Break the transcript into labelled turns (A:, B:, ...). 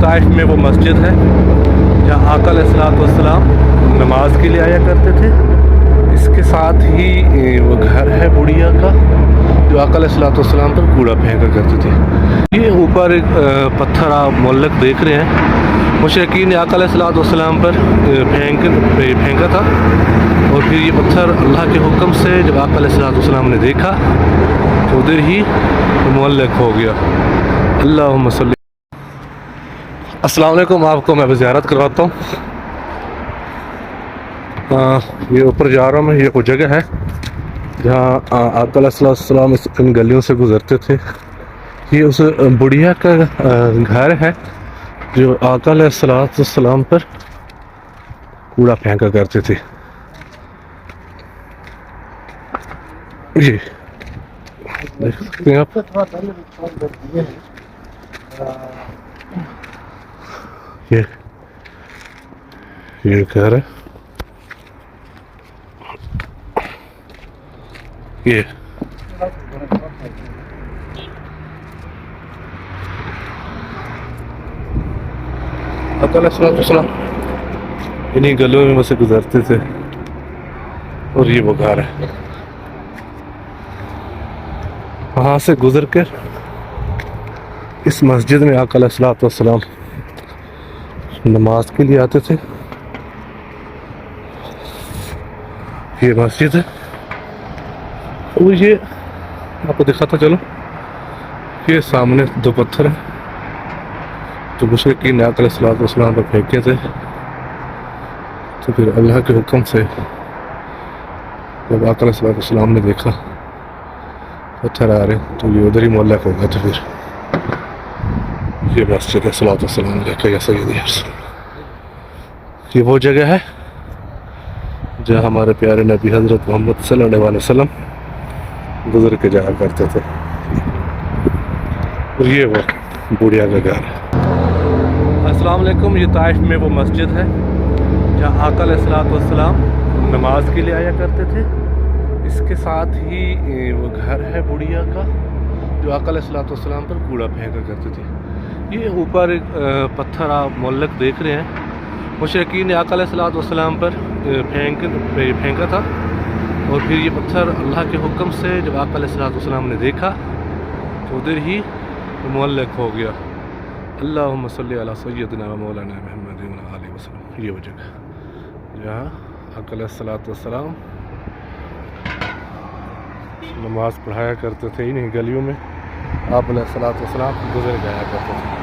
A: طائف میں وہ مسجد ہے جہاں آقا علیہ الصلوۃ والسلام نماز کے لیے آیا کرتے تھے. اس کے ساتھ ہی وہ گھر ہے بڑھیا کا جو آقا علیہ الصلوۃ والسلام پر کوڑا پھینکا کرتے تھے. یہ اوپر ایک پتھر آپ معلق دیکھ رہے ہیں، مشرکین نے آقا علیہ الصلوۃ والسلام پر پھینکا تھا، اور پھر یہ پتھر اللہ کے حکم سے جب آقا علیہ الصلوۃ والسلام نے دیکھا تو ادھر ہی معلق ہو گیا. اللہم صلی. السلام علیکم، آپ کو میں زیارت کرواتا ہوں. یہ اوپر جا رہا ہوں میں. یہ وہ جگہ ہے جہاں آقا علیہ الصلوۃ والسلام ان گلیوں سے گزرتے تھے. یہ اس بڑھیا کا گھر ہے جو آقا علیہ الصلوۃ والسلام پر کوڑا پھینکا کرتے تھے. جی دیکھ سکتے ہیں آپ. یہ گھر ہے. یہ آقا علیہ الصلوۃ والسلام انہیں گلیوں میں سے گزرتے تھے، اور یہ وہ گھر ہے. وہاں سے گزر کر اس مسجد میں آقا علیہ الصلوۃ والسلام نماز کے لیے آتے تھے. یہ مسجد ہے، اور یہ آپ کو دکھاتا چلو. یہ سامنے دو پتھر ہیں جو مشرکین نے آقا علیہ الصلوۃ والسلام پر پھینکے تھے. تو پھر اللہ کے حکم سے جب آقا علیہ الصلوۃ والسلام نے دیکھا پتھر آ رہے تو یہ ادھر ہی معلق ہو گیا. تو پھر یہ مسجد ہے صلوات والسلام علیہ یا سیدی. یہ وہ جگہ ہے جہاں ہمارے پیارے نبی حضرت محمد صلی اللہ علیہ وسلم گزر کے جایا کرتے تھے. اور یہ وہ بڑھیا کا گھر ہے. السلام علیکم. یہ طائف میں وہ مسجد ہے جہاں آقا علیہ الصلوۃ والسلام نماز کے لیے آیا کرتے تھے. اس کے ساتھ ہی وہ گھر ہے بڑھیا کا جو آقا علیہ الصلوۃ والسلام پر کوڑا پھینکا کرتے تھے. یہ اوپر ایک پتھر آپ معلق دیکھ رہے ہیں، مشرکین نے آقا علیہ الصلوۃ والسلام پر پھینکا تھا، اور پھر یہ پتھر اللہ کے حکم سے جب آقا علیہ الصلوۃ والسلام نے دیکھا تو ادھر ہی معلق ہو گیا. اللہم صلی علی سیدنا و مولانا محمد علیہ وسلم. یہ وہ جگہ جہاں آقا علیہ الصلوۃ والسلام نماز پڑھایا کرتے تھے. انہیں گلیوں میں آپ علیہ الصلوۃ والسلام گزر جایا کرتے تھے.